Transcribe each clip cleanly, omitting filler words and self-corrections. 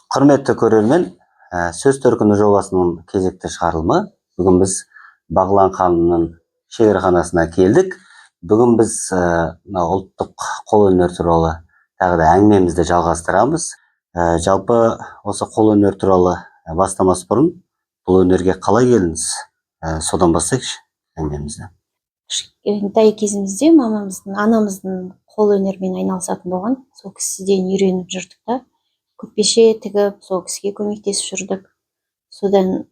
Құрметті көрермен, сөз төркіні жобасының кезекті шығарылымы. Бүгін біз Бағлан ханымның шеберханасына келдік. Бүгін біз ұлттық қолөнер туралы тағы да әңгімемізді жалғастырамыз. Жалпы осы қолөнер туралы бастамас бұрын бұл өнерге қалай келдіңіз? Содан бастайықшы әңгімемізді. Кішкентай кезімізде анамыздың қолөнермен айналысатын болған. Сол кісіден үйреніп жүрдік та. Көппеше тігіп, сол кісіге көмектесіп жүрдік. Содан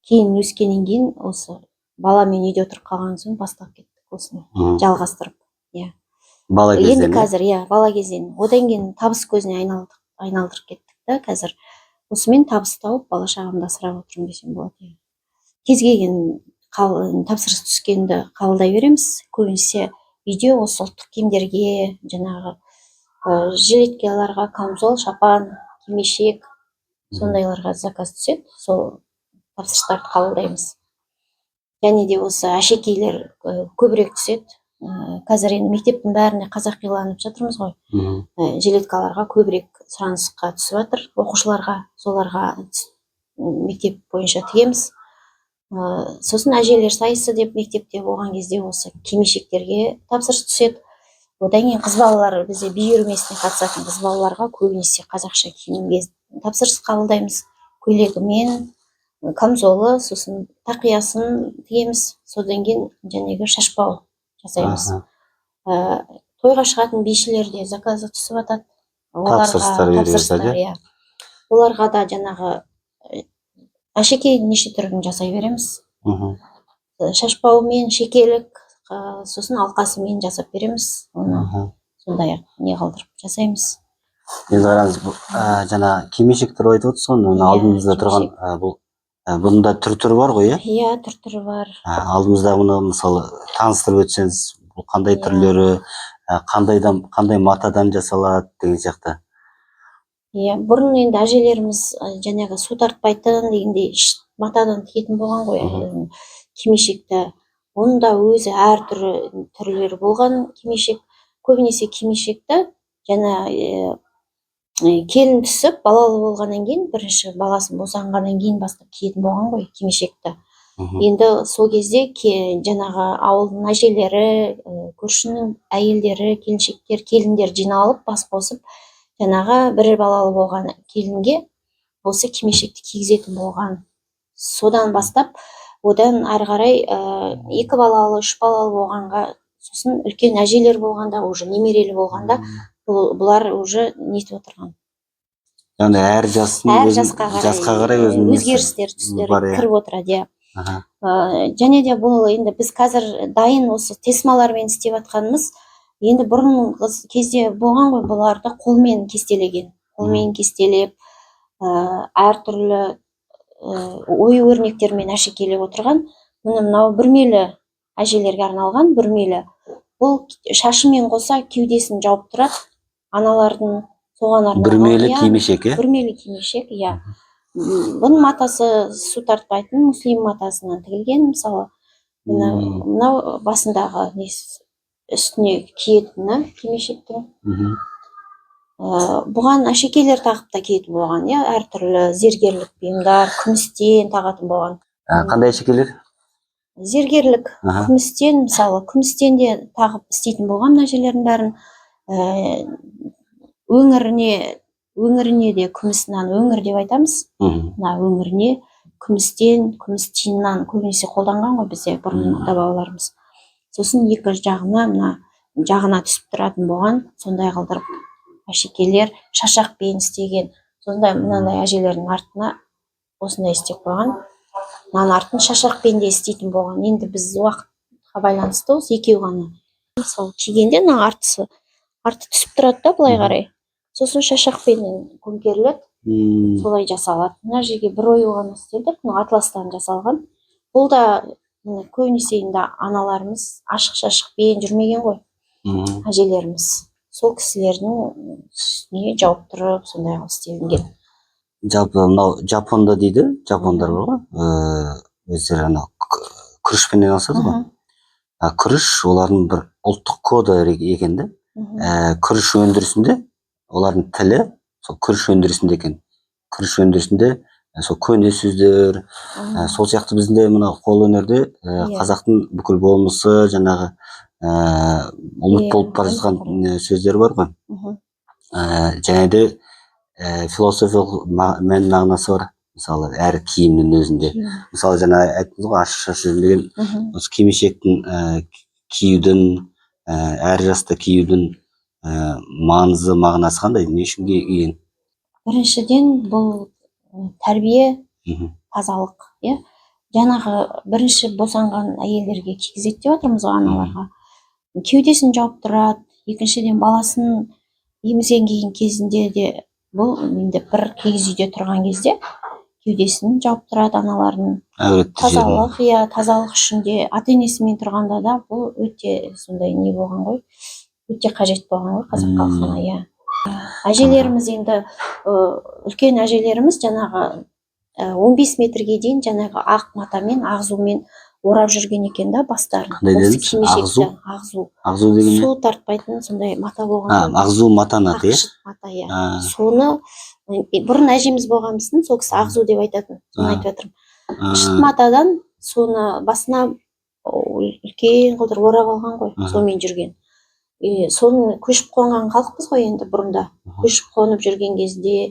кейін өскеннен кейін осы баламен үйде отырып қалған соң бастап кеттік осыны жалғастырып. Бала кезден. Енді қазір бала кезден. Одан кейін табыс көзіне айналдырып кеттік та. Қазір осымен табыс тауып бала шағамды асырап отырмын десем болады. Кез келген тапсырыс түскенді қабылдай береміз. Көбінесе үйде осы ұлттық киімдерге, жаңағы жилеткаларға, камзол, шапан, кимешек, сондайларға заказ түседі. Сол тапсырыстарды қабылдаймыз. Және де осы әшекейлер көбірек түседі. Қазір енді мектептің бәріне қазақиланып жатырмыз ғой. Жилеткаларға көбірек сұранысқа түсіп жатыр. Оқушыларға, соларға мектеп бойынша тігеміз. Сосын әжелер сайысы деп мектепте болған кезде осы кимешектерге тапсырыс түседі. Одан кейін қыз балалар, бізде би үйірмесіне қатысатын қыз балаларға көбінесе қазақша киімге тапсырыс қабылдаймыз. Көйлегімен, камзолы, сосын тақиясын тігеміз. Содан кейін жәнегі шашбау жасаймыз. Тойға шығатын бишілерде заказы түсіп жатады. Тапсырыстар. Оларға да жаңағы әшекей неше түрін жасай береміз. Шашбаумен, шекелік, сосын алқасымен жасап береміз. Оны сондай-ақ не қалдырып жасаймыз. Енді қараңыз, жаңа кимешектер айтып отырсыз ғой, алдымызда тұрған бұнда түр-түрі бар ғой, иә? Түр-түрі бар. Алдымызда мұны мысалы таныстырып өтсеңіз, бұл қандай түрлері, қандай матадан жасалады деген сияқты. Бұрын енді әжелеріміз жаңағы су тартпайтын дегендей матадан тігетін болған ғой кимешекті. Оның да өзі әр түрлері болған кимешек. Көбінесе кимешекті жаңа келін түсіп, балалы болғаннан кейін, бірінші баласын босанғаннан кейін бастап киетін болған ғой кимешекті. Енді сол кезде жаңағы ауылдың әжелері, көршінің әйелдері, келіншектер, келіндер жиналып, бас қосып, жаңағы бір балалы болған келінге осы кимешекті кигізетін болған. Содан бастап одан ары қарай 2 балалы, 3 балалы болғанға, сосын үлкен әжелер болғанда, уже немерелі болғанда, бұлар уже нетіп отырған. Яғни әр жасқа қарай өзгерістер кіріп отырады. Және де бұл енді біз қазір дайын осы тесмалармен істеп жатқанымыз, енді бұрын кезде болған ғой, бұларды қолмен кестелеген. Қолмен кестелеп, әртүрлі ою өрнектермен әшекейлеп отырған. Мынау бүрмелі әжелерге арналған бүрмелі. Бұл шашымен қоса кеудесін жауып тұрады. Аналардың соған арналған. Бүрмелі кимешек, Бүрмелі кимешек, Бұның матасы су тартпайтын муслим матасынан тігілген, мысалы. Мынау басындағы үстіне киетіні кимешектің. Бұған әшекейлер тағып та киетін болған, әртүрлі зергерлік бұйымдар, күмістен тағатын болған. Қандай әшекейлер? Зергерлік, күмістен, мысалы, күмістен де тағып істейтін болған әжелердің бәрін. Өңіріне де күмісінен өңір деп айтамыз. Өңіріне күмістен, күміс тиыннан көбінесе қолданған ғой бізде бұрын ата-бабаларымыз. Сосын екі жағына түсіп тұратын болған, сондай қалдырып әшекейлер шашақпен істеген. Сондай мынандай әжелердің артына осындай істеп қойған. Мынаның артын шашақпен де істейтін болған. Енді біз уақытқа байланысты осы екеу ғана. Мысалы кигенде арты түсіп тұрады да былай қарай. Сосын шашақпен көмкеріледі. Солай жасалады. Мына жерге бір ою ғана істелдік. Атластан жасалған. Бұл да көбінесе енді аналарымыз ашық шашықпен жүрмеген ғой. Әжелеріміз. Сол кісілердің үстіне жауып тұрып, сондай істелінген. Жалпы мынау Жапонда дейді, жапондар бар ғой, өздері күрішпен айналысады ғой. Күріш олардың бір ұлттық коды екен де. Күріш өндірісінде олардың тілі сол күріш өндірісінде екен. күріш өндірісінде сол көне сөздер, сол сияқты біздің де мына қолөнерде қазақтың бүкіл болмысы, жаңағы ұмыт болып бара жатқан сөздер бар ғой. Және де философиялық мән мағынасы бар. Мысалы, әр киімнің өзінде. Мысалы, жаңа айттыңыз ғой, ашық шашып деген осы кимешектің киюдің, әр жаста киюдің маңызы, мағынасы қандай? Не үшін киген? Біріншіден, бұл тәрбие, тазалық, иә. Жаңағы бірінші босанған әйелдерге кигізеді деп отырмыз ғой, аналарға. Кеудесін жауып тұрады. Екіншіден, баласын емізген кезінде де бұл енді бір киіз үйде тұрған кезде кеудесін жауып тұрады аналардың. Тазалық, тазалық үшін де, ата-енесімен тұрғанда да бұл өте сондай не болған ғой, өте қажет болған ғой қазақ халқына, иә. Әжелеріміз енді, үлкен әжелеріміз жаңағы 15 метрге дейін жаңағы ақ матамен, ағзумен орап жүрген екен да бастарын. Осы кимешекті, ағзу деген су тартпайтын сондай мата болған. Ағзу матаны аты, иә? Мата, иә. Соны бұрын әжеміз болғанбыздың, сол кісі ағзу деп айтатын. Соны айтып жатырмын. Шыт матадан соны басына үлкен қылдыр орап алған ғой, сонымен жүрген. Соны көшіп қонған халықпыз ғой енді бұрында. Көшіп қонып жүрген кезде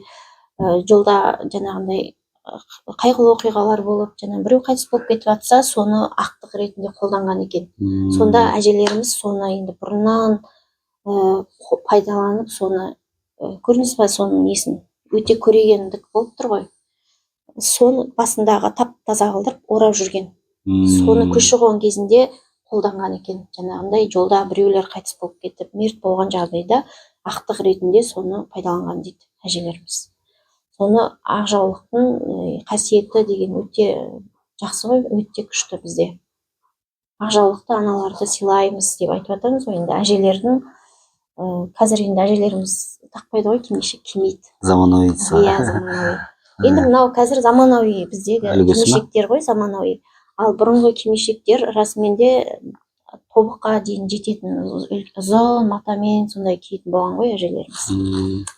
жолда жаңағындай қайғылы оқиғалар болып, біреу қайтыс болып кетіп жатса, соны ақтық ретінде қолданған екен. Сонда әжелеріміз соны енді бұрыннан пайдаланып, соны көрдіңіз ба, соның несін өте көрегендік болып тұр ғой. Соны басындағы тап-таза қылдырып орап жүрген. Соны көші-қон кезінде қолданған екен. Жаңағындай жолда біреулер қайтыс болып кетіп, мерт болған жағдайда ақтық ретінде соны пайдаланған дейді әжелеріміз. Соны ақжаулықтың қасиеті деген өте жақсы ғой, өте күшті бізде. Ақжаулықты аналарды сыйлаймыз деп айтып жатырмыз ғой. Енді әжелердің, қазір енді әжелеріміз тақпайды ғой, кимешек кимейді. Заманауи. Иә, заманауи. Енді мынау қазір заманауи біздегі кимешектер ғой, заманауи. Ал бұрынғы кимешектер расымен де тобыққа дейін жететін ұзын матамен сондай киетін болған ғой әжелеріміз.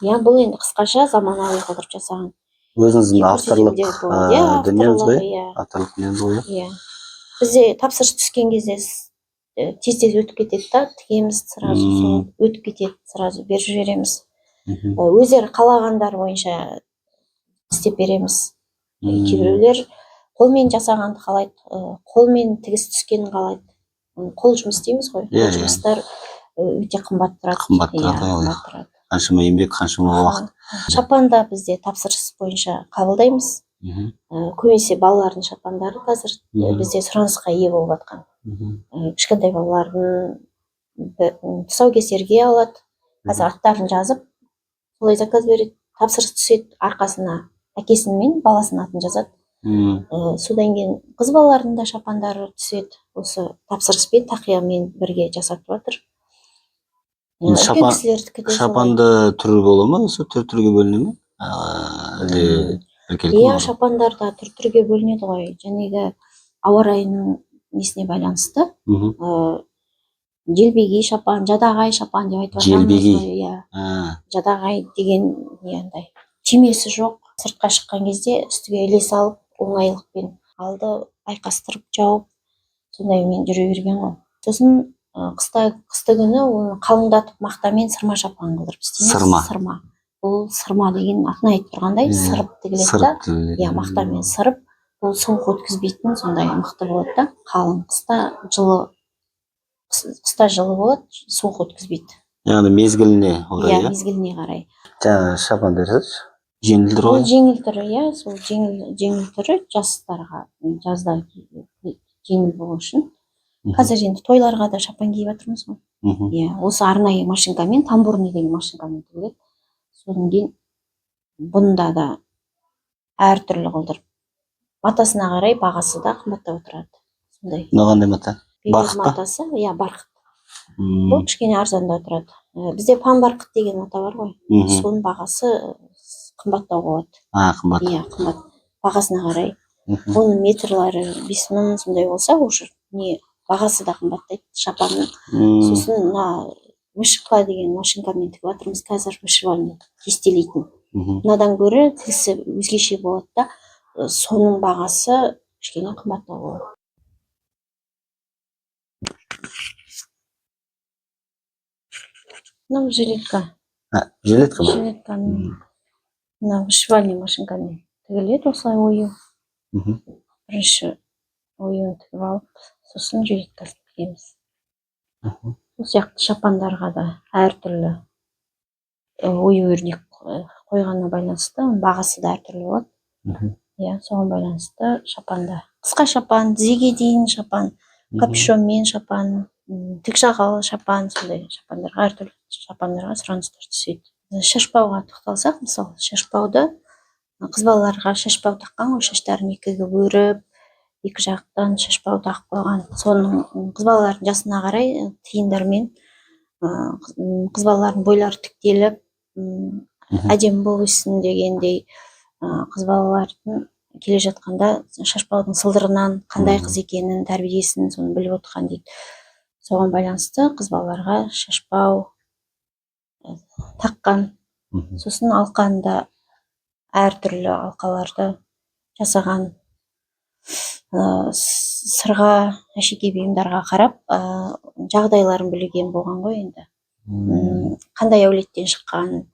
Иә, бұл енді қысқаша заманауи қылдырып жасаған. Өзіңіздің авторлық дүниеңіз ғой? Авторлық дүниеңіз ғой? Иә. Бізде тапсырыс түскен кезде тез өтіп кетеді да, тігеміз сразу, өтіп кетеді, сразу беріп жібереміз. Өздері қалағандар бойынша істеп береміз. Кейбіреулер қолмен жасағанды қалайды, қолмен тігіс түскенін қалайды. Қол жұмыс дейміз ғой. Қол жұмыстар өте қымбат тұрады. Қымбат тұрады. Қаншама еңбек, қаншама уақыт. Шапанда бізде тапсырыс бойынша қабылдаймыз. Көбінесе балалардың шапандары қазір бізде сұранысқа ие болып жатқан. Кішкентай балалардың тұсаукесерге алады. Қазір аттарын жазып, солай заказ береді. Тапсырыс түседі, арқасына әкесінің мен баласының атын жазады. Содан кейін қыз балалардың да шапандары түседі. Осы тапсырыспен, тақиямен бірге жасатып жатыр. Шапанды түрі бола ма? Осы түрге бөліне ме? Иә, шапандар да түрге бөлінеді ғой. Жәнегі ауа райының несіне байланысты. Желбегей шапан, жадағай шапан деп айтып жатамыз. Желбегей. Жадағай деген түймесі жоқ. Сыртқа шыққан кезде үстіге іле салып, оңайлықпен алды айқастырып жауып, сондаймен жүре берген ғой. Сосын қысты күні оны қалыңдатып мақтамен сырма шапан қылдырып істейміз. Сырма. Бұл сырма деген атын айтып тұрғандай сырып тігіледі да. Иә, мақтамен сырып, бұл суық өткізбейтін сондай мықты болады да. Қалың, қыста жылы болады, суық өткізбейді. Яғни мезгіліне орай. Иә, мезгіліне қарай. Жаңа шапан дерсіз? Жеңіл түрі ғой? Жеңіл түрі, иә, сол жеңіл түрі жастарға, жазда жеңіл болу үшін. Қазір енді тойларға да шапан киіп жатырмыз ғой. Иә, осы арнайы машинкамен, тамбурный деген машинкамен тігіледі. Содан кейін бұнда да әртүрлі қылдырып, матасына қарай бағасы да қымбаттап отырады. Сондай. Қандай мата? Барқыт матасы, иә, барқыт. Бұл кішкене арзанда тұрады. Бізде пан барқыт деген мата бар ғой. Соның бағасы қымбаттау болады. Қымбат. Иә, қымбат. Бағасына қарай. Оның метрлары 5.000 сондай болса, уже не бағасы да қымбаттайды шапанның. Сосын вышивка деген машинкамен тігіп жатырмыз қазір, вышивальный, кестелейтін. мынадан гөрі тілсі өзгеше болады да, соның бағасы кішкене қымбаттау болады. Мынау жилетка. Жилетка ма? Жилетканың мына вышивальный машинкамен тігіледі, осылай ою. Бірінші оюын тігіп алып, сосын жилеткасын тігеміз. Сол сияқты шапандарға да әртүрлі ою өрнек қойғанына байланысты бағасы да әртүрлі болады. Иә, соған байланысты шапанда қысқа шапан, тізеге дейін шапан, капюшонмен шапан, тік жағалы шапан, сондай шапандарға, әртүрлі шапандарға сұраныстар түседі. Шашпауға тоқталсақ, мысалы, шашпауды қыз балаларға шашпау таққан ғой, шаштарын екіге өріп, екі жақтан шашпау тағып қойған. Соның қыз балалардың жасына қарай тиындармен қыз балалардың бойлары тіктеліп, әдемі болып өссін дегендей, қыз балалардың келе жатқанда шашпаудың сылдырынан қандай қыз екенін, тәрбиесін соны біліп отырған дейді. Соған байланысты қыз балаларға шашпау таққан. Сосын алқанда әртүрлі алқаларды жасаған, сырға, әшекей бұйымдарға қарап жағдайларын білген болған ғой енді. Қандай әулеттен шыққан,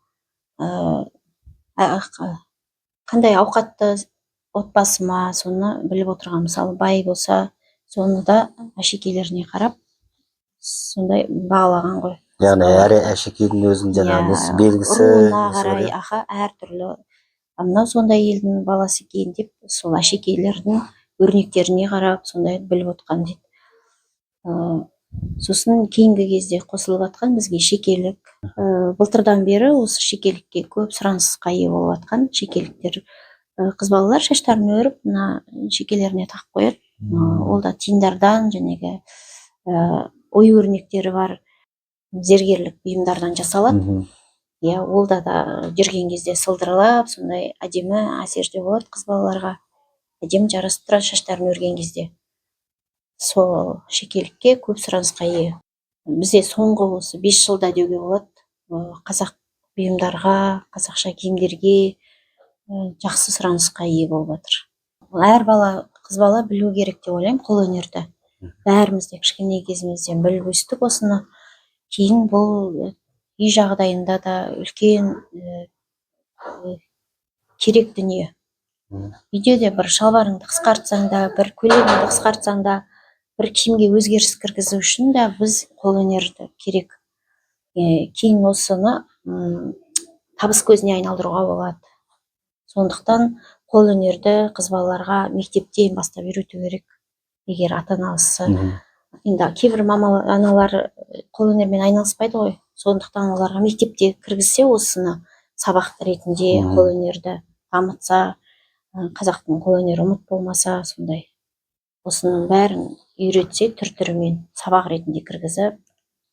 қандай ауқатты отбасы ма, соны біліп отырған. Мысалы, бай болса, соны да әшекейлеріне қарап сондай бағалаған ғой. Яғни әр әшекейдің өзінің жаңағы белгісі, руына қарай әртүрлі. Мынау сондай елдің баласы екен деп, сол әшекейлердің өрнектеріне қарап сондай біліп отқан дейді. Сосын кейінгі кезде қосылып жатқан бізге шекелік. Былтырдан бері осы шекелікке көп сұранысқа ие болып жатқан шекеліктер. Қыз балалар шаштарын өріп, мына шекелеріне тағып қояды. Ол да тиындардан, жәнегі ою өрнектері бар зергерлік бұйымдардан жасалады. Иә, ол да жүрген кезде сылдырлап, сондай әдемі әсерде болады қыз балаларға. Әдемі жарасып тұрады шаштарын өрген кезде. Сол шекелікке көп сұранысқа ие. Бізде соңғы осы 5 жылда деуге болады, қазақ бұйымдарға, қазақша киімдерге жақсы сұранысқа ие болып жатыр. Әр бала, қыз бала білу керек деп ойлаймын қолөнерді. Бәріміз де кішкене кезімізден біліп өстік осыны. Кейін бұл үй жағдайында да үлкен керек дүние. Үйде де бір шалбарыңды қысқартсаң да, бір көйлегіңді қысқартсаң да, бір киімге өзгеріс кіргізу үшін де біз қолөнерді керек. Кейін осыны табыс көзіне айналдыруға болады. Сондықтан қолөнерді қыз балаларға мектептен бастап үйрету керек. Егер ата-анасы, енді кейбір аналар қолөнермен айналыспайды ғой. Сондықтан оларға мектепте кіргізсе осыны сабақ ретінде қолөнерді дамытса, қазақтың қолөнері ұмыт болмаса, сондай осының бәрін үйретсе түр-түрімен сабақ ретінде кіргізіп,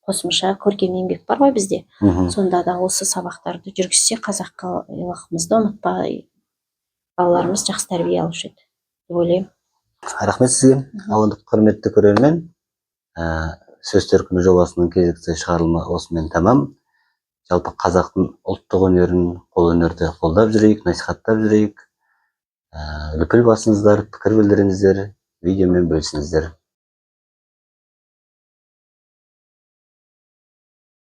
қосымша көркем еңбек бар ғой бізде. Сонда да осы сабақтарды жүргізсе, қазақылығымызды ұмытпай, балаларымыз жақсы тәрбие алушы еді деп ойлаймын. Рахмет сізге. Ал құрметті көрермен, сөз төркіні жобасының кезекті шығарылымы осымен тамам. Жалпы қазақтың ұлттық өнерін, қолөнерді қолдап жүрейік, насихаттап жүрейік. Лүпіл басыңыздар, пікір білдіріңіздер, видеомен бөлісіңіздер.